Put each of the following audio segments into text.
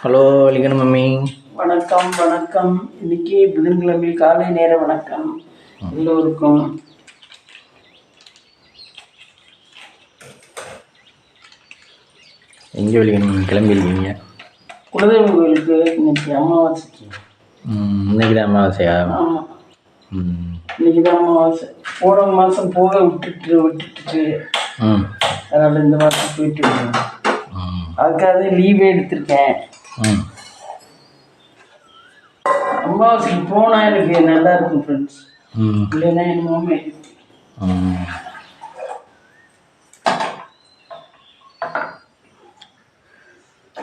Hello Lincoln mummy. வணக்கம் வணக்கம். இன்னைக்கு புதன்கிழமை காலை நேர வணக்கம் எல்லோருக்கும். எங்கே வெளிக்கணும் கிளம்பியிருக்கீங்க? குலதெய்வ கோயிலுக்கு இன்னைக்கு அமாவாசைக்கு. இன்னைக்கு தான் அமாவாசையா? ஆமாம், இன்னைக்கு தான் அமாவாசை. போன மாதம் போக விட்டுட்டு அதனால் இந்த மாதம் போயிட்டு இருக்கேன். அதுக்காக லீவே எடுத்திருக்கேன். அமாவாசைக்கு போனால் எனக்கு நல்லா இருக்கும் ஃப்ரெண்ட்ஸ். இல்லைன்னா என்னமோமே.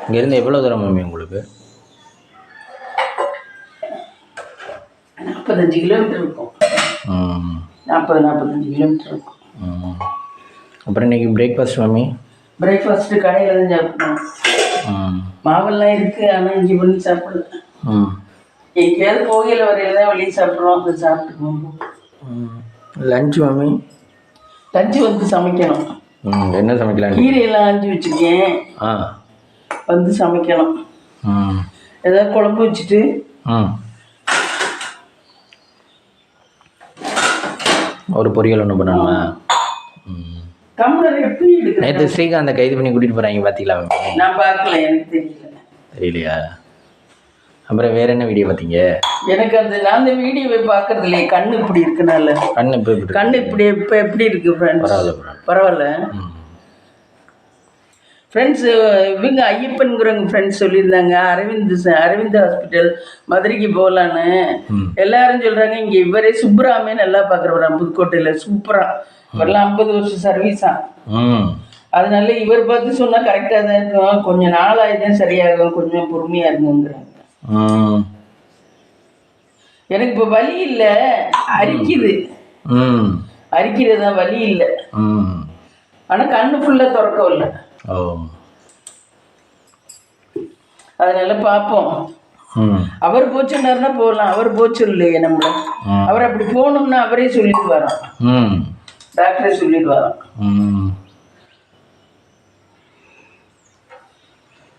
இங்கேருந்து எவ்வளோ தூரம் மம்மி உங்களுக்கு? 45 கிலோமீட்டர் இருக்கும். 45 கிலோமீட்டர் இருக்கும். அப்புறம் இன்னைக்கு பிரேக்ஃபாஸ்ட் மம்மி? பிரேக்ஃபாஸ்ட்டு கடையில் தான் சாப்பிடணும். மாவெல்லாம் இருக்குது, ஆனால் இங்கே பண்ணி சாப்பிடல. எங்கேயாவது கோயிலில் வரையில் தான் வெளியே சாப்பிட்றோம். அதை சாப்பிட்டுக்கோங்க. Lunch mummy? லஞ்சு வந்து சமைக்கணும். என்ன சமைக்கலாம்? கீரையெல்லாம் ஆஞ்சி வச்சுருக்கேன். வந்து சமைக்கணும். ஏதாவது குழம்பு வச்சுட்டு ஒரு பொரியல் ஒன்று பண்ணணுமா? டம்ளர் எப்படி எடுக்க? நேற்று ஸ்ரீகாந்தை கைது பண்ணி கூட்டிகிட்டு போகிறாங்க, பார்த்தீங்களா? நான் பார்க்கல, எனக்கு தெரியல. தெரியலையா? அப்புறம் வேற என்ன வீடியோ பார்த்தீங்க? எனக்கு நான் அந்த வீடியோவை பார்க்கறது இல்லையே. கண்ணு இப்படி இருக்குனால. கண்ணு இப்படி இப்போ எப்படி இருக்கு ஃப்ரெண்ட்ஸ்? பரவாயில்ல ஃப்ரெண்ட்ஸ். இவங்க ஐயப்பன்கிறவங்க ஃப்ரெண்ட்ஸ் சொல்லியிருந்தாங்க அரவிந்த் ஹாஸ்பிட்டல் மதுரைக்கு போகலான்னு. எல்லாரும் சொல்கிறாங்க. இங்கே இவரே சுப்ராமே நல்லா பார்க்குறவரான் புதுக்கோட்டையில். சூப்பராக இவரெல்லாம் 50 வருஷம் சர்வீஸா. அதனால இவர் பார்த்து சொன்னால் கரெக்டாக தான் இருக்கும். கொஞ்சம் நாளாகதான் சரியாகும், கொஞ்சம் பொறுமையாக இருக்குங்கிறாங்க. எனக்கு இப்போ வலி இல்லை, அரிக்குது. அரிக்கிறது தான், வலி இல்லை. ஆனால் கண்ணு ஃபுல்லாக திறக்கவும் இல்லை. அதனால பார்ப்போம். அவர் போச்சுன்னாருன்னா போகலாம். அவர் போச்சு இல்லையே நம்மள. அவர் அப்படி போகணும்னா அவரே சொல்லிட்டு வரோம், டாக்டரே சொல்லிட்டு வரோம்.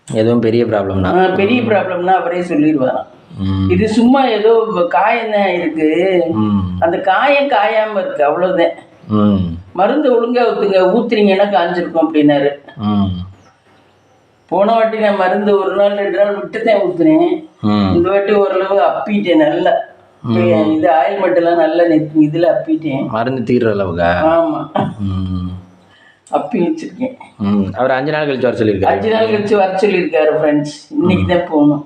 எதுவும் பெரிய ப்ராப்ளம்னா அவரே சொல்லிடுவாராம். இது சும்மா ஏதோ காயம் தான் இருக்கு, அந்த காயம் காயாம இருக்கு, அவ்வளவுதான். மருந்து ஒழுங்கா ஊத்துறீங்கன்னா காஞ்சிருக்கும் அப்படின்னாரு. போன வாட்டி நான் மருந்து 1 நாள் 2 நாள் விட்டுதான் ஊத்துனேன். இந்த வாட்டி ஓரளவு அப்பிட்டேன் நல்லா. இது ஆயில் மட்டும் நல்லா இதுல அப்பிட்டேன், மருந்து தீர்ற அளவுக்கு. ஆமா, அப்பி வச்சிருக்கேன். அவர் 5 நாள் கழிச்சு வர சொல்லியிருக்காரு. 5 நாள் கழிச்சு வர சொல்லியிருக்காரு ஃப்ரெண்ட்ஸ். இன்னைக்கு தான் போகணும்.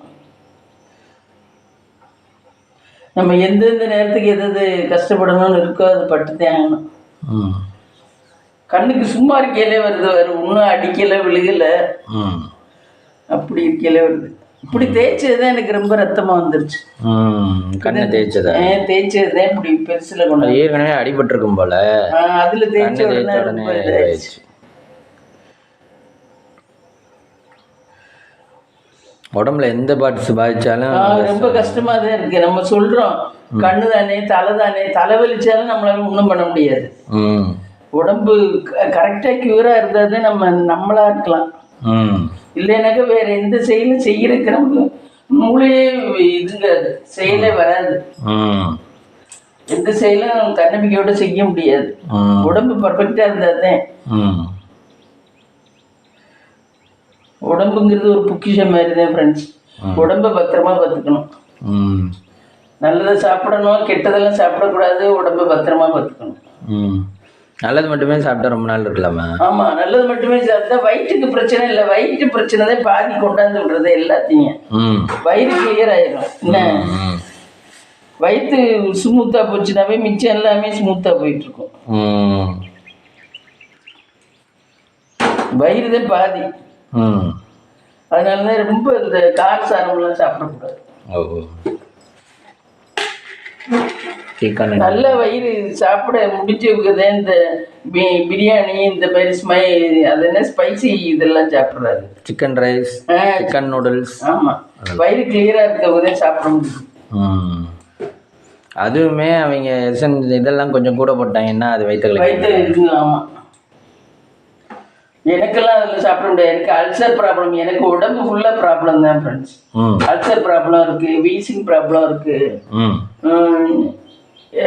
நம்ம எந்தெந்த நேரத்துக்கு எது கஷ்டப்படணும்னு இருக்கோ அது பட்டுதான் ஆகணும். கண்ணுக்கு சும்மா இருக்கையிலே வருது, ஒன்றும் அடிக்கலை விழுகலை, அப்படி இருக்கையிலே வருது. இப்படி தேய்ச்சதுதான் எனக்கு ரொம்ப ரத்தமாக வந்துருச்சு. கண்ணை தேய்ச்சதுதான் இப்படி பெருசில் கொண்டு ஏற்கனவே அடிபட்டிருக்கும் போல. அதில் தேய்ச்ச உடனே உடம்புல எந்த பார்ட்ஸ் பாதிச்சாலும் ரொம்ப கஷ்டமாக தான் இருக்கு. நம்ம சொல்கிறோம் கண்ணு தானே தலை தானே, தலை வலிச்சாலும் நம்மளால ஒன்றும் பண்ண முடியாது. உடம்பு கரெக்டாக க்யூராக இருந்தால் தான் நம்மளா இருக்கலாம். இல்லைனாக்கா வேற எந்த செயலும் செய்யறதுக்கு நமக்கு மூளையே இதுங்காது, செயலே வராது. எந்த செயலும் தன்னம்பிக்கையோட செய்ய முடியாது. உடம்பு பர்ஃபெக்டா இருந்தாதான். உடம்புங்கிறது ஒரு பொக்கிஷம் மாதிரி தான் ஃப்ரெண்ட்ஸ். உடம்பை பத்திரமா பார்த்துக்கணும். நல்லதை சாப்பிடணும், கெட்டதெல்லாம் சாப்பிடக்கூடாது. உடம்பை பத்திரமா பார்த்துக்கணும். நல்லது மட்டுமே சாப்பிட்டா ரொம்ப நாள் இருக்கலாமா? ஆமா, நல்லது மட்டுமே சாப்பிட்டா வயிற்றுக்கு பிரச்சனை இல்லை. வயிற்று பிரச்சனை தான் பாதி கொண்டாந்து விடுறது எல்லாத்தையும். வயிறு கிளியர் ஆயிடும். என்ன வயிற்று ஸ்மூத்தா போச்சுனாவே மிச்சம் எல்லாமே ஸ்மூத்தா போயிட்டு இருக்கும். வயிறு தான் பாதி. அதனாலதான் ரொம்ப இந்த கார் சாரம்லாம் சாப்பிடக்கூடாது. நல்ல வயிறு சாப்பிட முடிஞ்சவங்க இந்த பிரியாணி, இந்த மாதிரி அது என்ன ஸ்பைசி இதெல்லாம் சாப்பிட்றாரு. Chicken rice, chicken noodles. ஆமா, வயிறு கிளியரா இருக்கவங்க தான் சாப்பிட முடியும். அதுவுமே அவங்க இதெல்லாம் கொஞ்சம் கூட போட்டாங்கன்னா அது வயிற்று. ஆமா, எனக்கெல்லாம் அதில் சாப்பிட முடியாது. எனக்கு அல்சர் ப்ராப்ளம். எனக்கு உடம்பு ஃபுல்லாக ப்ராப்ளம் தான் ஃப்ரெண்ட்ஸ். அல்சர் ப்ராப்ளம் இருக்கு, வீசிங் ப்ராப்ளம் இருக்கு,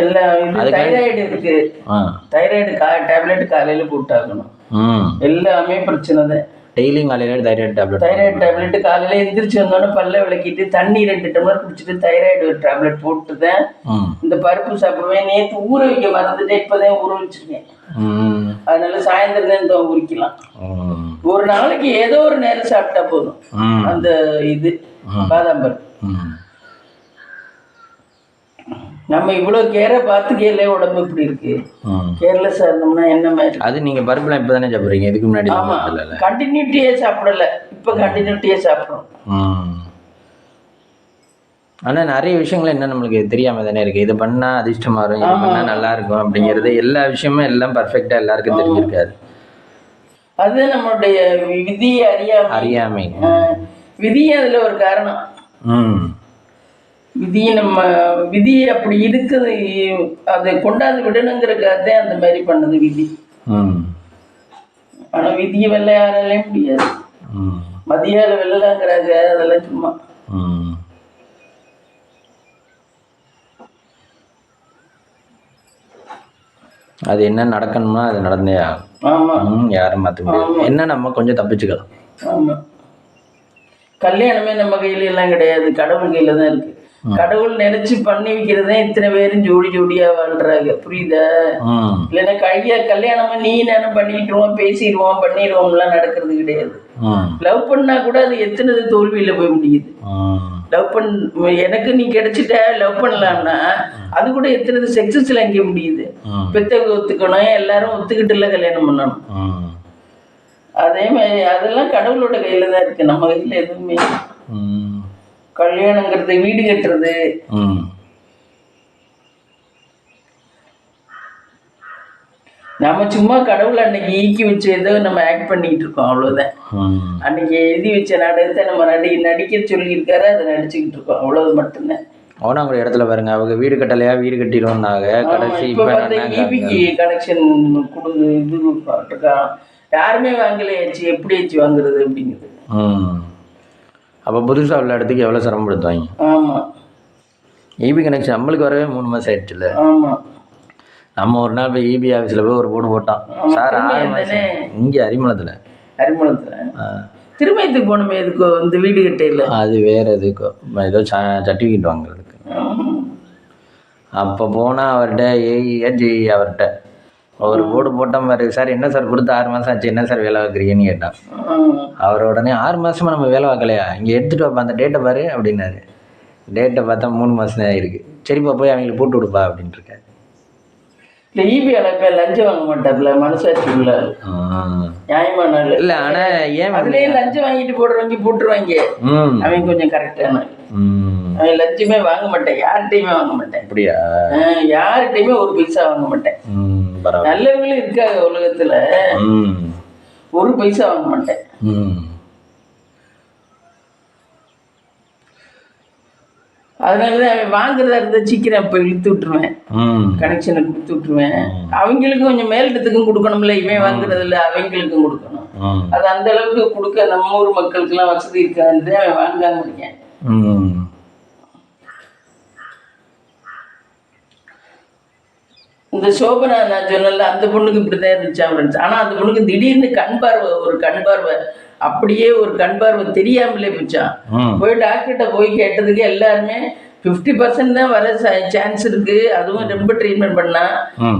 எல்லாம் இது தைராய்டு இருக்கு. தைராய்டு டேப்லெட் காலையில் போட்டாகணும். எல்லாமே பிரச்சனை தான். டெய்லியும் காலையில் தைராய்டு டேப்லெட் காலையில் எந்திரிச்சு வந்தோடனே பல்ல விளக்கிட்டு தண்ணி 2 டம்ளர் குடிச்சிட்டு தைராய்டு டேப்லெட் போட்டு தான் இந்த பருப்பு சாப்பிடுவேன். நேற்று ஊற வைக்க மறந்துட்டு இப்போதான் ஊற வச்சிருக்கேன். அதனால சாயந்தரம் தான் உரிக்கலாம். ஒரு நாளைக்கு ஏதோ ஒரு நேரம் சாப்பிட்டா போதும் அந்த இது பாதாம் பருப்பு. நம்ம இவ்வளவு கேரை பார்த்து கேரள உடம்பு இப்படி இருக்கு. கேர்லெஸ்ஸா இருந்தோம்னா என்ன மாதிரி. அது நீங்க பருப்புலாம் இப்பதானே சாப்பிடுறீங்க, இதுக்கு முன்னாடி? ஆமா, கண்டினியூட்டியே சாப்பிடல. இப்ப கண்டினியூட்டியே சாப்பிடுறோம். ஆனா நிறைய விஷயங்கள் என்ன நம்மளுக்கு தெரியாம தானே இருக்கு. இது பண்ணா அதிர்ஷ்டமா வரும், இது பண்ணா நல்லா இருக்கும் அப்படிங்கிறது எல்லா விஷயமும் எல்லாம் பர்ஃபெக்டா எல்லாருக்கும் தெரிஞ்சிருக்காது. அது நம்மளுடைய விதியை அறியாமை. விதியே அதுல ஒரு காரணம். விதியை நம்ம விதியை அப்படி இருக்குது, அதை கொண்டாந்து விடணுங்கிறக்காக அந்த மாதிரி பண்ணது விதி. ஆனா விதியை வெள்ள யாராலையும் முடியாது. மதியால வெள்ளலாங்கிறாங்க, அதெல்லாம் சும்மா. அது என்ன நடக்கணும்னா அது நடந்தே ஆகும். ஆமா, யாரும் மாற்ற முடியாது. என்ன நம்ம கொஞ்சம் தப்பிச்சுக்கலாம். ஆமா, கல்யாணமே நம்ம கையில எல்லாம் கிடையாது, கடவுள் கையில தான் இருக்கு. கடவுள் நினைச்சு பண்ணி வைக்கிறதே இத்தனை பேரும் ஜோடி ஜோடியா வாழ்றாங்க, புரியுதா? இல்லைன்னா கல்யாணமா நீ நேரம் பண்ணிட்டுருவோம், பேசிடுவோம், பண்ணிடுவோம்லாம் நடக்கிறது கிடையாது. லவ் பண்ணா கூட அது எத்தனை தோல்வியில போய் முடியுது. லவ் எனக்கு நீ கிடைச்சிட்ட லவ் பண்ணலாம்னா அது கூட எத்தனை சக்சஸ்ல அங்கே முடியுது. பெத்தவங்க ஒத்துக்கணும், எல்லாரும் ஒத்துக்கிட்டுல கல்யாணம் பண்ணணும். அதே மாதிரி அதெல்லாம் கடவுளோட கையில தான் இருக்கு, நம்ம கையில எதுவுமே. கல்யாணங்கிறது, வீடு கட்டுறது, நம்ம சும்மா கடவுள் அன்னைக்கு ஈக்கி வச்சு ஏதோ நம்ம ஆக்ட் பண்ணிட்டு இருக்கோம், அவ்வளவுதான். அன்னைக்கு எழுதி வச்ச நாடகத்தை நம்ம நடிக்க சொல்லியிருக்காரு, அதை நடிச்சுக்கிட்டு இருக்கோம், அவ்வளவு மட்டும்தான். அவனாங்க இடத்துல பாருங்க, அவங்க வீடு கட்டலையா, வீடு கட்டிடுவோம்னாங்க. கடைசி ஈபிக்கு கனெக்ஷன் கொடுங்க, இது போட்டிருக்கான். யாருமே வாங்கலையாச்சு, எப்படி ஆச்சு வாங்குறது அப்படிங்கிறது. அப்போ புதுசாக உள்ள இடத்துக்கு எவ்வளோ சிரமப்படுத்துவாங்க. ஆமாம், ஈபி கனெக்ஷன் நம்மளுக்கு வரவே 3 மாதம் ஆயிடுச்சுல்ல. ஆமாம், நம்ம ஒரு நாள் போய் ஈபி ஆஃபீஸில் போய் ஒரு போட்டு போட்டான் சார், 6 மாதம். இங்கே அரிமளத்தில் திருமயத்துக்கு போனோமே, எதுக்கோ இந்த வீடு கட்டையில். அது வேறு எதுக்கோ ஏதோ சர்டிஃபிகேட் வாங்குறதுக்கு. அப்போ போனால் அவர்கிட்ட ஏஜி அவர்கிட்ட ஒரு போர்டு போட்டால் மாதிரி, சார் என்ன சார் கொடுத்து 6 மாதம் ஆச்சு, என்ன சார் வேலை வைக்கிறீங்கன்னு கேட்டான். அவர் உடனே 6 மாதமாக நம்ம வேலை பார்க்கலையா, இங்கே எடுத்துகிட்டு வைப்பா அந்த டேட்டை பாரு அப்படின்னாரு. டேட்டை பார்த்தா 3 மாதம் தான் இருக்குது. சரிப்பா போய் அவங்களுக்கு போட்டு கொடுப்பா அப்படின்ட்டு இருக்காரு. இல்லை, ஈபி அளப்ப லஞ்சம் வாங்க மாட்டார்ல, மனசாட்சி உள்ள நியாயமான இல்லை. ஆனால் ஏன் அதுலேயே லஞ்சம் வாங்கிட்டு போட்டுருவாங்க. அவங்க கொஞ்சம் கரெக்டான, அவன் லட்சமே வாங்க மாட்டேன், யார்கிட்டையுமே வாங்க மாட்டேன். அப்படியா? யார்கிட்டையுமே ஒரு பைசா வாங்க மாட்டேன். நல்லவங்களும் இருக்காங்க உலகத்துல, ஒரு பைசா வாங்க மாட்டேன். அதனாலதான் அவன் வாங்குறதா இருந்தா சீக்கிரம் இப்ப இழுத்து விட்டுருவேன், கனெக்ஷனை கொடுத்து விட்டுருவேன். அவங்களுக்கும் கொஞ்சம் மேலிடத்துக்கும் கொடுக்கணும்ல, இவன் வாங்குறது இல்ல, அவங்களுக்கும் கொடுக்கணும். அது அந்த அளவுக்கு கொடுக்க நம்ம ஊர் மக்களுக்கு எல்லாம் வசதி இருக்காது, அவன் வாங்காம இருக்கேன். இந்த சோபனா நான் சொன்னல, அந்த பொண்ணுக்கு இப்படிதான் இருந்துச்சா ஃப்ரெண்ட்ஸ். ஆனா அந்த பொண்ணுக்கு திடீர்னு கண் பார்வை அப்படியே ஒரு கண் பார்வை தெரியாமலே போச்சான். போய் டாக்டர்கிட்ட போய் கேட்டதுக்கு எல்லாருமே 50% தான் வர சான்ஸ் இருக்கு, அதுவும் ரொம்ப ட்ரீட்மெண்ட் பண்ணா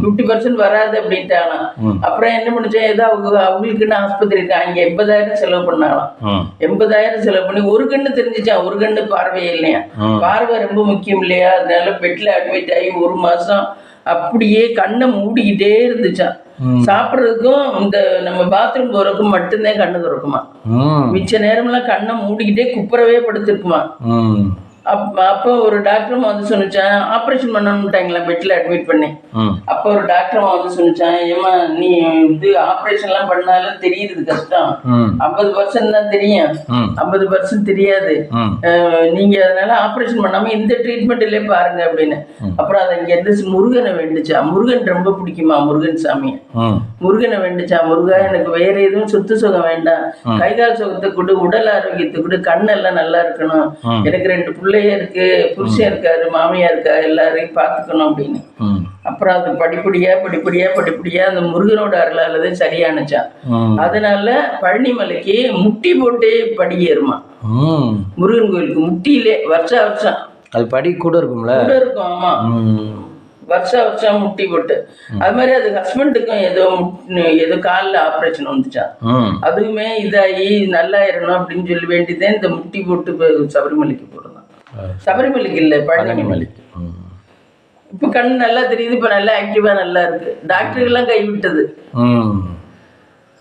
50% வராது அப்படின்ட்டானா. அப்புறம் என்ன பண்ணிச்சேன், ஏதோ அவங்களுக்குன்னு ஆஸ்பத்திரி அங்க 80,000 செலவு பண்ணாலாம். 80,000 செலவு பண்ணி ஒரு கண்ணு தெரிஞ்சிச்சான், ஒரு கண்ணு பார்வையே இல்லையா. பார்வை ரொம்ப முக்கியம் இல்லையா, அதனால பெட்ல அட்மிட் ஆகி 1 மாசம் அப்படியே கண்ணை மூடிக்கிட்டே இருந்துச்சான். சாப்பிட்றதுக்கும் இந்த நம்ம பாத்ரூம் போறதுக்கும் மட்டும்தான் கண்ணு திறக்குமா, மிச்ச நேரம்லாம் கண்ணை மூடிக்கிட்டே குப்புறவே படுத்துருக்குமா. அப்போ ஒரு டாக்டரும் வந்து சொன்னிச்சான், ஆப்ரேஷன் பண்ணணும்ட்டாங்களா பெட்டில் அட்மிட் பண்ணி. அப்போ ஒரு டாக்டரும் வந்து சொன்னிச்சான், ஏமா நீ இது ஆப்ரேஷன்லாம் பண்ணாலும் தெரியுது கஷ்டம், 50% தான் தெரியும், 50% தெரியாது, நீங்க அதனால ஆப்ரேஷன் பண்ணாம இந்த ட்ரீட்மெண்ட்லயே பாருங்க அப்படின்னு. அப்புறம் அதை இங்க இருந்து முருகனை வேண்டுச்சா. முருகன் ரொம்ப பிடிக்குமா முருகன் சாமியை. முருகனை வேண்டுச்சா, முருகா எனக்கு வேற எதுவும் சொத்து சுகம் வேண்டாம், கைகால் சுகத்தை கொடு, உடல் ஆரோக்கியத்தை கொடு, கண்ணெல்லாம் நல்லா இருக்கணும், எனக்கு 2 பிள்ளைய இருக்கு, புருஷன் இருக்காரு, மாமியா இருக்கா, எல்லாரையும் பார்த்துக்கணும் அப்படின்னு. அப்புறம் அது படிப்படியா அந்த முருகனோட அருளாலதான் சரியானுச்சான். அதனால பழனிமலைக்கு முட்டி போட்டே படி ஏறுமா. முருகன் கோயிலுக்கு முட்டியிலே வருஷம் அது படி கூட இருக்கும்ல, கூட இருக்கும். ஆமா, வருஷம் முட்டி போட்டு. அது மாதிரி அது ஹஸ்பண்டுக்கும் ஏதோ காலில் ஆப்ரேஷன் வந்துச்சான். அதுவுமே இதாகி நல்லா இருக்கணும் அப்படின்னு சொல்லி வேண்டிதான் இந்த முட்டி போட்டு சபரிமலைக்கு போறதான். சபரிமலைக்கு இல்லை, பழனிமலைக்கு. இப்ப கண் நல்லா தெரியுது, இப்ப நல்லா ஆக்டிவா நல்லா இருக்கு. டாக்டர்கள்லாம் கைவிட்டது,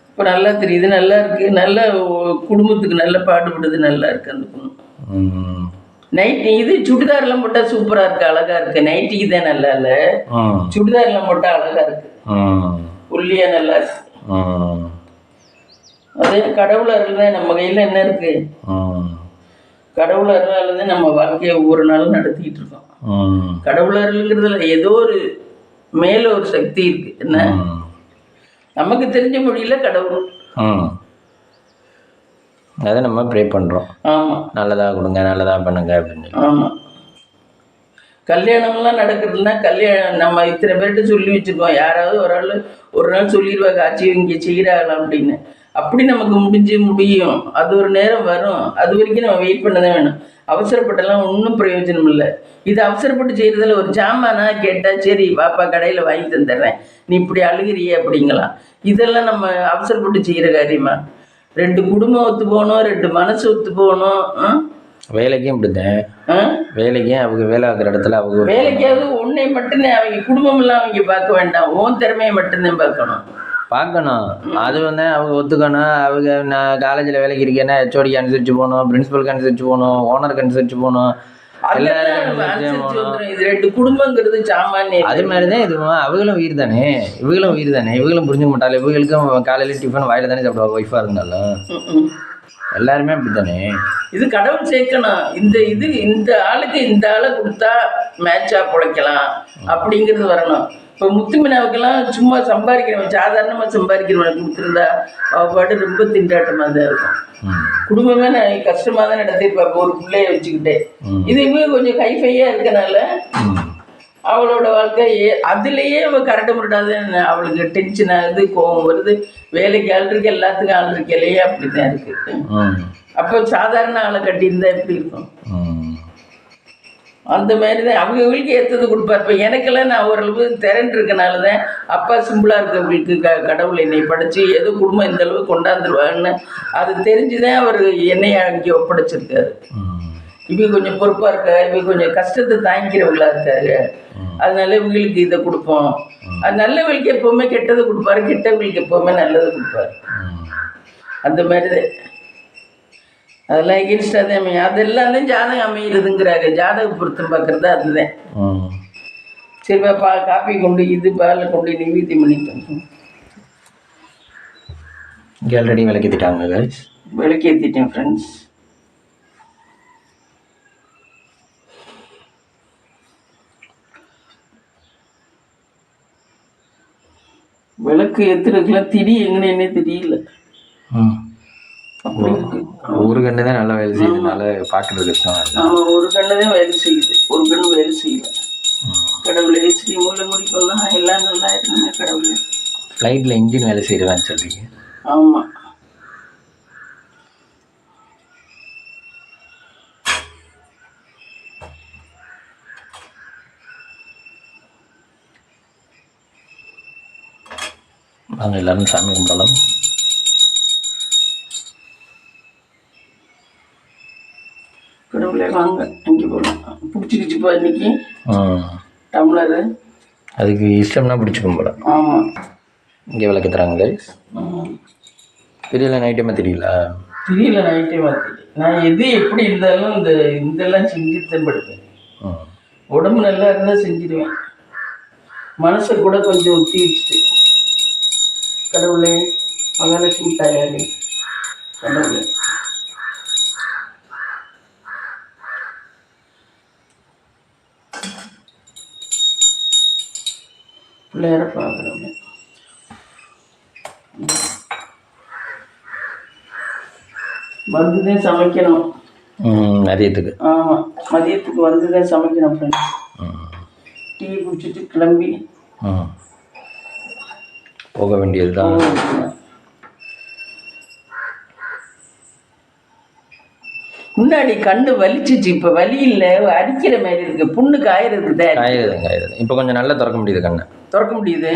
இப்ப நல்லா தெரியுது, நல்லா இருக்கு, நல்ல குடும்பத்துக்கு நல்ல பாடுபடுது, நல்லா இருக்கு அந்த பொண்ணு. நைட் இது சுடிதார்லாம் போட்டா சூப்பரா இருக்கு, அழகா இருக்கு. நைட்டிக்கு தான் நல்லா இல்ல, சுடிதார்லாம் போட்டா அழகா இருக்கு, ஒல்லியா நல்லா இருக்கு. அதே கடவுள் அருள் தான், நம்ம கையில என்ன இருக்கு. கடவுள் அருளாலதான் நம்ம வாழ்க்கையை ஒவ்வொரு நாளும் நடத்திக்கிட்டு இருக்கோம். கடவுள் அருள்ங்கிறதுல ஏதோ ஒரு மேல ஒரு சக்தி இருக்கு. என்ன நமக்கு தெரிஞ்ச மொழியில கடவுள், அதை நம்ம ப்ரே பண்றோம். ஆமா, நல்லதா கொடுங்க, நல்லதா பண்ணுங்க அப்படின்னு. ஆமா, கல்யாணம்லாம் நடக்கிறதுனா கல்யாணம் நம்ம இத்தனை பேர்கிட்ட சொல்லி வச்சிருக்கோம். யாராவது ஒரு நாள் சொல்லிடுவாங்க, ஆச்சு இங்கே செய்யறாங்களாம் அப்படின்னு. அப்படி நமக்கு முடியும், அது ஒரு நேரம் வரும். அது வரைக்கும் நம்ம வெயிட் பண்ண தான் வேணும். அவசரப்பட்டெல்லாம் ஒன்றும் பிரயோஜனம் இல்லை. இது அவசரப்பட்டு செய்யறதுல ஒரு ஜாமானா கேட்டால் சரி பாப்பா கடையில் வாங்கி தந்துடுறேன், நீ இப்படி அழுகிறியே அப்படிங்களாம். இதெல்லாம் நம்ம அவசரப்பட்டு செய்கிற காரியமா? 2 குடும்பம் ஒத்து போகணும், 2 மனசு ஒத்து போகணும். வேலைக்கும் இப்படிதான், வேலைக்கும் அவங்க வேலை ஆகிற இடத்துல அவங்க வேலைக்காவது உன்னை மட்டும்தான், அவங்க குடும்பம் எல்லாம் அவங்க பார்க்க வேண்டாம், உன் திறமையை மட்டும்தான் பார்க்கணும். அது வந்து அவங்க ஒத்துக்கணும். அவங்க நான் காலேஜில் வேலைக்கு இருக்கேன்னா ஹெச்ஓடிக்கு அனுசரிச்சு போகணும், பிரின்சிபலுக்கு அனுசரிச்சு போகணும், ஓனருக்கு அனுசரிச்சு போகணும், குடும்பங்கிறது சாமானியம். அது மாதிரிதான் இதுவும். அவங்களும் உயிர் தானே, இவங்களும் உயிர் தானே, இவங்களும் புரிஞ்சுக்க மாட்டாங்க. இவங்களுக்கும் காலையில டிஃபன் வாயில தானே சாப்பிடுவாங்க, ஒய்ஃபா இருந்தாலும் எல்லாருமே அப்படித்தானே. இது கடவுள் சேர்க்கணும். இந்த ஆளுக்கு இந்த ஆளை கொடுத்தா மேட்சா பிழைக்கலாம் அப்படிங்கிறது வரணும். இப்போ முத்துமினாவுக்கெல்லாம் சும்மா சம்பாதிக்கிறவன், சாதாரணமாக சம்பாதிக்கிறவனை கொடுத்துருந்தா அவ பாட்டு ரொம்ப திண்டாட்டமாக தான் இருக்கும். குடும்பமே நான் கஷ்டமாக தான் நடத்திருப்பாப்ப ஒரு பிள்ளைய வச்சுக்கிட்டே. இதுவுமே கொஞ்சம் கைஃபையாக இருக்கனால அவளோட வாழ்க்கை அதுலேயே அவள் கரட்ட முரட்டாது. அவளுக்கு டென்ஷன் ஆகுது, கோவம் வருது, வேலைக்கு ஆள் இருக்கு, எல்லாத்துக்கும் ஆள் இருக்கலையே, அப்படி தான் இருக்கு. அப்போ சாதாரண ஆளை கட்டியிருந்தா எப்படி இருக்கும்? அந்த மாதிரி தான் அவங்களுக்கு ஏற்றது கொடுப்பார். இப்போ எனக்கெல்லாம் நான் ஓரளவு திறன் இருக்கனால தான் அப்பா சிம்பிளாக இருக்கவங்களுக்கு கடவுள் என்னை படைச்சி ஏதோ குடும்பம் இந்த அளவு கொண்டாந்துருவாங்கன்னு அது தெரிஞ்சுதான் அவர் என்னையை அங்கே ஒப்படைச்சிருக்காரு. இவங்க கொஞ்சம் பொறுப்பாக இருக்காரு, இவங்க கொஞ்சம் கஷ்டத்தை தாங்கிக்கிறவங்களா இருக்காரு, அதனால இவங்களுக்கு இதை கொடுப்போம். அது நல்லவங்களுக்கு எப்போவுமே கெட்டதை கொடுப்பாரு, கெட்டவங்களுக்கு எப்போவுமே நல்லதை கொடுப்பாரு. அந்த மாதிரி தான் அதெல்லாம் எகின்ஸ்டாக தான் அமையும். அதெல்லாம் தான் ஜாதகம் அமைகிறதுங்கிறாங்க. ஜாதக பொருத்தம் பார்க்குறது அதுதான். சரிப்பா காப்பி கொண்டு இது பாலில் கொண்டு நிவேத்தியம் பண்ணிட்டு இங்கே ஆல்ரெடி விளக்கேற்றிட்டாங்க. விளக்கேற்றிட்டேன் ஃப்ரெண்ட்ஸ். விளக்கு ஏற்றுறதுக்குலாம் திரி எங்கன்னே தெரியல. ஒரு கண்ணு தான் நல்லா வேலை செய்யுது, நல்லா பார்க்கறது கஷ்டம். ஒரு கண்ணு தான் வேலை செய்யுது, ஒரு கண்ணு வேலை செய்யல. கடவுளே ஸ்ரீ மூலமுடி பண்ணா எல்லாம் நல்லா இருக்கணுமே கடவுளே. ஃப்ளைட்டில் இன்ஜின் வேலை செய்கிறவான்னு சொல்றீங்க? ஆமாம். நாங்கள் எல்லாரும் சாமி கும்பிடலாம். கடவுளே வாங்க அங்கே போகலாம். பிடிச்சிக்கிச்சுப்பா இன்னைக்கு டம்ளரு, அதுக்கு இஷ்டம்னா பிடிச்சி கும்பிடலாம். ஆமாம். இங்கே விளக்கு தராங்க. தெரியல, நைட்டுமே தெரியல. தெரியல, நைட்டே மாற்றிட்டேன். நான் எது எப்படி இருந்தாலும் இதெல்லாம் செஞ்சுட்டு தான் படுப்பேன். உடம்பு நல்லா இருந்தால் செஞ்சிடுவேன். மனசை கூட கொஞ்சம் ஒத்தி வச்சுட்டு, கடவுளே மகாலட்சுமி தாயாரே, கடவுளே பிள்ளையார பார்க்குறோமே. வந்துதான் சமைக்கணும் மதியத்துக்கு. ஆமாம், மதியத்துக்கு வந்துதான் சமைக்கணும் ஃப்ரெண்ட்ஸ். டீ குடிச்சிட்டு கிளம்பி போக வேண்டியது தான். முன்னாடி கண்ணு வலிச்சிச்சு, இப்போ வலி இல்லை, அடிக்கிற மாதிரி இருக்கு. புண்ணு காயிருக்குதே. காயுது. இப்போ கொஞ்சம் நல்லா திறக்க முடியுது, கண்ணை திறக்க முடியுது,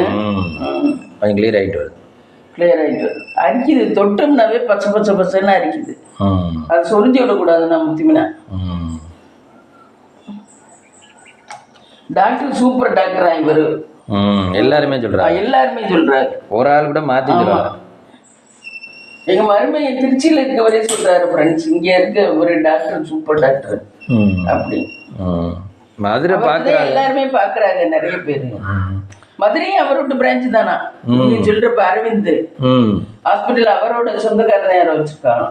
கொஞ்சம் கிளியர் ஆகிட்டு வருது. கிளியர் ஆகிட்டு வருது. அரிக்குது, தொட்டோம்னாவே பச்சை பச்சை பச்சைன்னு அரிக்குது. அது சொரிஞ்சு விடக்கூடாது நான் முத்திமினா. டாக்டர் சூப்பர் டாக்டரா இவரு. எல்லாருமே சொல்றாரு. ஒரு ஆள் கூட மாத்தி சொல்றாரு. எங்க மருமையை திருச்சியில இருக்கவரே சொல்றாரு ஃப்ரெண்ட்ஸ், இங்க இருக்க ஒரு டாக்டர் சூப்பர் டாக்டர் அப்படி. மதுரை எல்லாருமே பாக்குறாங்க, நிறைய பேர். மதுரையும் அவரோட பிரான்ச் தானா நீங்க சொல்றப்ப? அரவிந்த் ஹாஸ்பிட்டல் அவரோட சொந்தக்காரன் யாரோ வச்சிருக்காங்க.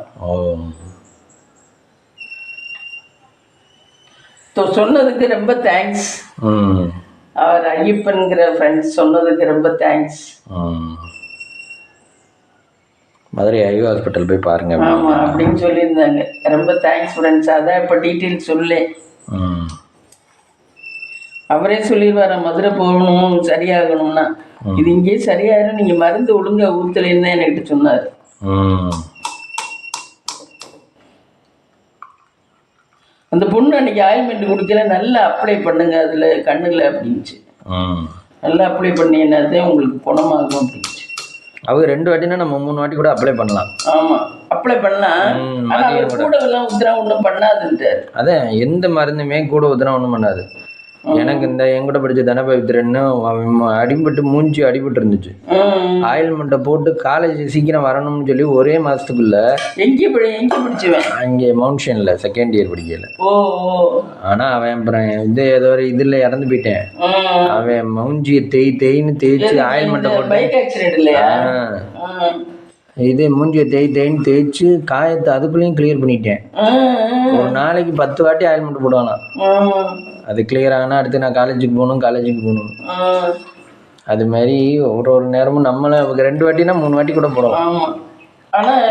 சொன்னதுக்கு ரொம்ப தேங்க்ஸ். அவர் ஐயப்பன்கிற ஃப்ரெண்ட்ஸ் சொன்னதுக்கு ரொம்ப தேங்க்ஸ். மதுரை ஐயோ ஹாஸ்பிட்டல் போய் பாருங்க. ஆமாம் அப்படின்னு சொல்லியிருந்தாங்க. ரொம்ப தேங்க்ஸ் ஃப்ரெண்ட்ஸ். அதான் இப்போ டீட்டெயில் சொல்ல. அவரே சொல்லிடுவார், மதுரை போகணும் சரியாகணும்னா. இது இங்கேயே சரியாயிரும், நீங்கள் மருந்து ஒழுங்கா ஊற்றலைன்னு தான் என்கிட்ட சொன்னார். அந்த பொண்ணு அன்னைக்கு ஆயில்மெண்ட் குடிக்கல, நல்லா அப்ளை பண்ணுங்க அதில் கண்ணுல அப்படின்ச்சு. நல்லா அப்ளை பண்ணினாதான் உங்களுக்கு குணமாகும் அப்படின்ச்சு. அவங்க 2 வாட்டினா நம்ம 3 வாட்டி கூட அப்ளை பண்ணலாம். ஆமாம், அப்ளை பண்ணலாம். ஆனால் கூட எல்லாம் உத்தரா ஒன்றும் பண்ணாதுன்ட்டார். அதான் எந்த மருந்துமே கூட உத்தரா ஒன்றும் பண்ணாது. எனக்கு இந்த என்கூட படிச்ச தனபவித்திரன்னு அடிபட்டு மூஞ்சி அடிபட்டு இருந்துச்சு. ஆயில்மெண்ட்டை போட்டு காலேஜ் சீக்கிரம் வரணும்னு சொல்லி ஒரே மாசத்துக்குள்ள எங்கே படிச்சுவேன் அங்கே மவுன்ஷன்ல செகண்ட் இயர் படிக்கல. ஆனா அவன் அப்புறம் ஏதோ ஒரு இதுல இறந்து போயிட்டேன். அவன் மூஞ்சியை தேய்ன்னு தேய்ச்சி ஆயில்மெண்ட்டை போட்டு இது மூஞ்சியை தேய்ன்னு தேய்ச்சி காயத்தை அதுக்குள்ளேயும் கிளியர் பண்ணிட்டேன். ஒரு நாளைக்கு 10 வாட்டி ஆயில்மெண்ட் போடுவானா. அது கிளியர் ஆனால் அடுத்து நான் காலேஜுக்கு போகணும். அது மாதிரி ஒரு நேரமும் நம்மளை 2 வாட்டினா 3 வாட்டி கூட போடுவோம். ஆனால்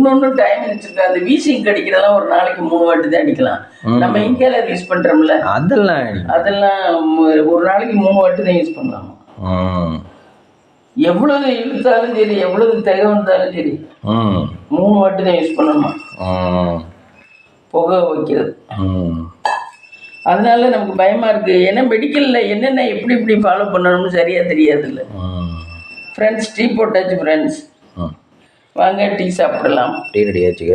ஒன்று டைம் வச்சுருக்கேன். அந்த வீசிங் அடிக்கிறதெல்லாம் ஒரு நாளைக்கு 3 வாட்டி தான் அடிக்கலாம். நம்ம இன்ஹேலர் யூஸ் பண்ணுறோம்ல, அதெல்லாம் ஒரு நாளைக்கு 3 வாட்டி தான் யூஸ் பண்ணலாம். எவ்வளவு இழுத்தாலும் சரி, எவ்வளவு திகை வந்தாலும் சரி 3 வாட்டி தான் யூஸ் பண்ணணுமா புகை வைக்கிறது. அதனால நமக்கு பயமா இருக்கு. ஏன்னா மெடிக்கல்ல என்னென்ன எப்படி ஃபாலோ பண்ணணும்னு சரியா தெரியாது இல்லை ஃப்ரெண்ட்ஸ். டீ போட்டாச்சு ஃப்ரெண்ட்ஸ், வாங்க டீ சாப்பிடலாம். டீ ரெடி ஆச்சு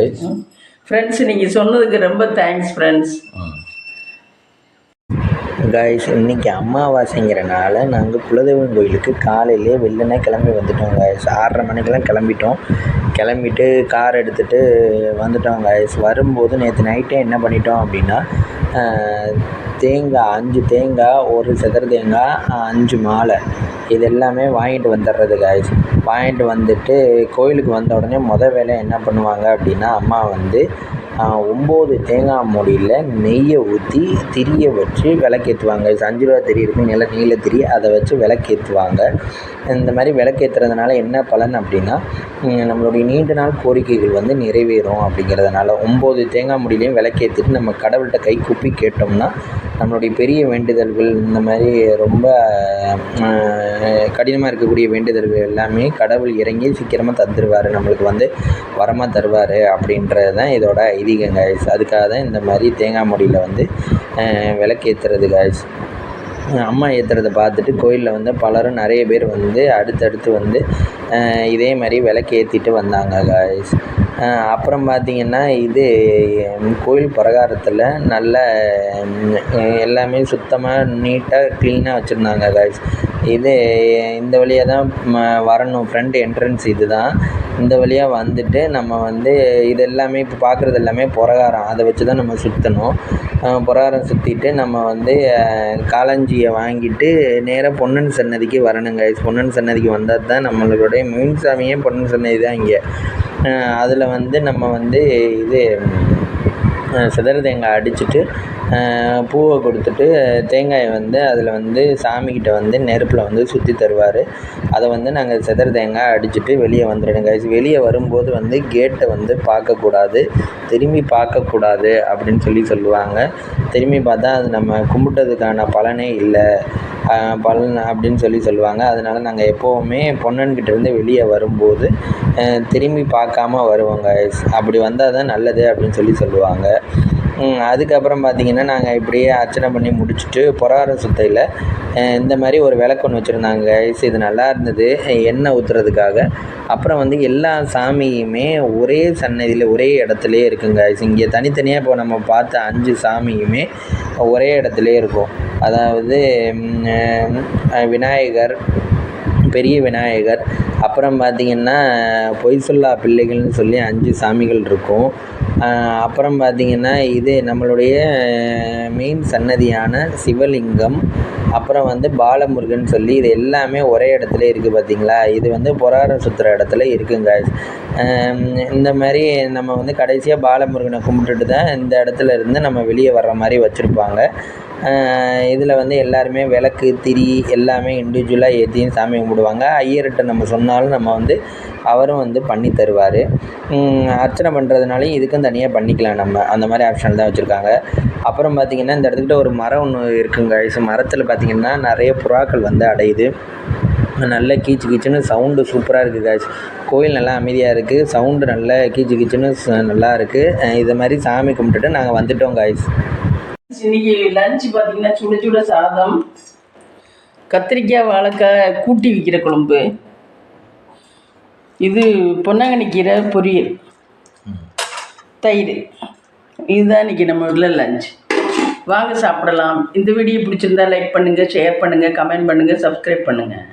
ஃப்ரெண்ட்ஸ். நீங்கள் சொன்னதுக்கு ரொம்ப தேங்க்ஸ் ஃப்ரெண்ட்ஸ். கைஸ், இன்றைக்கி அமாவாசைங்கிறனால நாங்கள் குலதெய்வம் கோயிலுக்கு காலையிலே வெள்ளனே கிளம்பி வந்துட்டோம் கைஸ். 6:30 மணிக்கெல்லாம் கிளம்பிட்டு கார் எடுத்துகிட்டு வந்துட்டோம் கைஸ். வரும்போது நேற்று நைட்டே என்ன பண்ணிட்டோம் அப்படின்னா, தேங்காய் 5 தேங்காய், 1 சிதறு தேங்காய், 5 மாலை, இது எல்லாமே வாங்கிட்டு வந்துடுறது கைஸ். வாங்கிட்டு வந்துட்டு கோயிலுக்கு வந்த உடனே வேலை என்ன பண்ணுவாங்க அப்படின்னா, அம்மா 9 தேங்காய் மூடியில் நெய்யை ஊற்றி திரியை வச்சு விளக்கேற்றுவாங்க. 5 ரூபா திரி இருக்கும், நீல திரி, அதை வச்சு விளக்கேற்றுவாங்க. இந்த மாதிரி விளக்கேற்றுறதுனால என்ன பலன் அப்படின்னா, நம்மளுடைய நீண்ட நாள் கோரிக்கைகள் நிறைவேறும் அப்படிங்கிறதுனால 9 தேங்காய் மூடியிலையும் விளக்கேற்றிட்டு நம்ம கடவுள்கிட்ட கை கூப்பி கேட்டோம்னா நம்மளுடைய பெரிய வேண்டுதல்கள், இந்த மாதிரி ரொம்ப கடினமாக இருக்கக்கூடிய வேண்டுதல்கள் எல்லாமே கடவுள் இறங்கி சீக்கிரமாக தந்துடுவார், நம்மளுக்கு வரமாக தருவார் அப்படின்றது தான் இதோட ஐதீகம் கைஸ். அதுக்காக தான் இந்த மாதிரி தேங்காய் மூடியில் விளக்கேற்றுறது கைஸ். அம்மா ஏற்றுறதை பார்த்துட்டு கோயிலில் பலரும் நிறைய பேர் அடுத்தடுத்து இதே மாதிரி விளக்கு ஏற்றிட்டு வந்தாங்க கைஸ். அப்புறம் பார்த்திங்கன்னா இது கோயில் பிரகாரத்தில் நல்ல எல்லாமே சுத்தமாக நீட்டாக க்ளீனாக வச்சுருந்தாங்க காய்ஸ். இது இந்த வழியாக தான் வரணும், ஃப்ரண்ட் என்ட்ரன்ஸ் இது தான். இந்த வழியாக வந்துட்டு நம்ம வந்து இது எல்லாமே இப்போ பார்க்குறது எல்லாமே பிரகாரம், அதை வச்சு தான் நம்ம சுற்றணும். பிரகாரம் சுற்றிட்டு நம்ம வந்து காளாஞ்சியை வாங்கிட்டு நேராக பொன்னன் சன்னதிக்கு வரணும் காய்ஸ். பொன்னன் சன்னதிக்கு வந்தால் தான் நம்மளுடைய மெயின் சாமியே பொன்னன் சன்னதி தான் இங்கே. அதில் வந்து நம்ம வந்து இது சிதறு தேங்காய் அடிச்சுட்டு பூவை கொடுத்துட்டு தேங்காயை வந்து அதில் வந்து சாமிக்கிட்ட வந்து நெருப்பில் வந்து சுற்றி தருவார். அதை வந்து நாங்கள் சிதறு தேங்காய் அடிச்சுட்டு வெளியே வந்துடணும் காய்ஸ். வெளியே வரும்போது வந்து கேட்டை வந்து பார்க்கக்கூடாது, திரும்பி பார்க்கக்கூடாது அப்படின்னு சொல்லுவாங்க. திரும்பி பார்த்தா அது நம்ம கும்பிட்டதுக்கான பலனே இல்லை பலன் அப்படின்னு சொல்லுவாங்க. அதனால் நாங்கள் எப்போவுமே பொன்னன்கிட்டேருந்து வெளியே வரும்போது திரும்பி பார்க்காம வருவோம் காய்ஸ். அப்படி வந்தால் தான் நல்லது அப்படின்னு சொல்லுவாங்க. அதுக்கப்புறம் பார்த்திங்கன்னா நாங்கள் இப்படியே அர்ச்சனை பண்ணி முடிச்சுட்டு புறார சுத்தையில் இந்த மாதிரி ஒரு விளக்கு ஒன்று வச்சுருந்தாங்க காய்ஸ். இது நல்லா இருந்தது, எண்ணெய் ஊற்றுறதுக்காக. அப்புறம் வந்து எல்லா சாமியுமே ஒரே சன்னதியில் ஒரே இடத்துலையே இருக்குங்க காய்ஸ். இங்கே தனித்தனியாக இப்போ நம்ம பார்த்த 5 சாமியுமே ஒரே இடத்துலையே இருக்கும். அதாவது விநாயகர், பெரிய விநாயகர், அப்புறம் பார்த்திங்கன்னா பொய் சொல்லா பிள்ளைகள்னு சொல்லி 5 சாமிகள் இருக்கும். அப்புறம் பார்த்திங்கன்னா இது நம்மளுடைய மெயின் சன்னதியான சிவலிங்கம், அப்புறம் வந்து பாலமுருகன் சொல்லி இது எல்லாமே ஒரே இடத்துல இருக்குது பார்த்திங்களா. இது வந்து புறாரம் சுற்றுற இடத்துல இருக்குங்க. இந்த மாதிரி நம்ம வந்து கடைசியாக பாலமுருகனை கும்பிட்டுட்டு தான் இந்த இடத்துல இருந்து நம்ம வெளியே வர்ற மாதிரி வச்சுருப்பாங்க. இதில் வந்து எல்லாருமே விளக்கு திரி எல்லாமே இண்டிவிஜுவலாக ஏற்றியும் சாமி கும்பிடுவாங்க. ஐயர்கிட்ட நம்ம சொன்னாலும் நம்ம வந்து அவரும் வந்து பண்ணி தருவார். அர்ச்சனை பண்ணுறதுனாலையும் இதுக்கும் தனியாக பண்ணிக்கலாம் நம்ம, அந்த மாதிரி ஆப்ஷன் தான் வச்சுருக்காங்க. அப்புறம் பார்த்திங்கன்னா இந்த இடத்துக்கிட்ட ஒரு மரம் ஒன்று இருக்குங்க. மரத்தில் பார்த்திங்கன்னா நிறைய புறாக்கள் வந்து அடையுது. நல்ல கீச்சு கீச்சுன்னு சவுண்டு சூப்பராக இருக்குது காய்ஸ். கோயில் நல்லா அமைதியாக இருக்குது, சவுண்டு நல்லா கீச்சு கீச்சுன்னு நல்லா இருக்குது. இது மாதிரி சாமி கும்பிட்டுட்டு நாங்கள் வந்துட்டோம் காய்ஸ். இன்னைக்கு லஞ்சு பார்த்தீங்கன்னா சுட சுட சாதம், கத்திரிக்காய் வாழைக்காய் கூட்டி விற்கிற குழம்பு, இது பொன்னாங்கண்ணி கீரை பொரியல், தயிர். இதுதான் இன்றைக்கி நம்ம வீட்டில் லஞ்ச். வாங்க சாப்பிடலாம். இந்த வீடியோ பிடிச்சிருந்தா லைக் பண்ணுங்கள், ஷேர் பண்ணுங்கள், கமெண்ட் பண்ணுங்கள், சப்ஸ்கிரைப் பண்ணுங்கள்.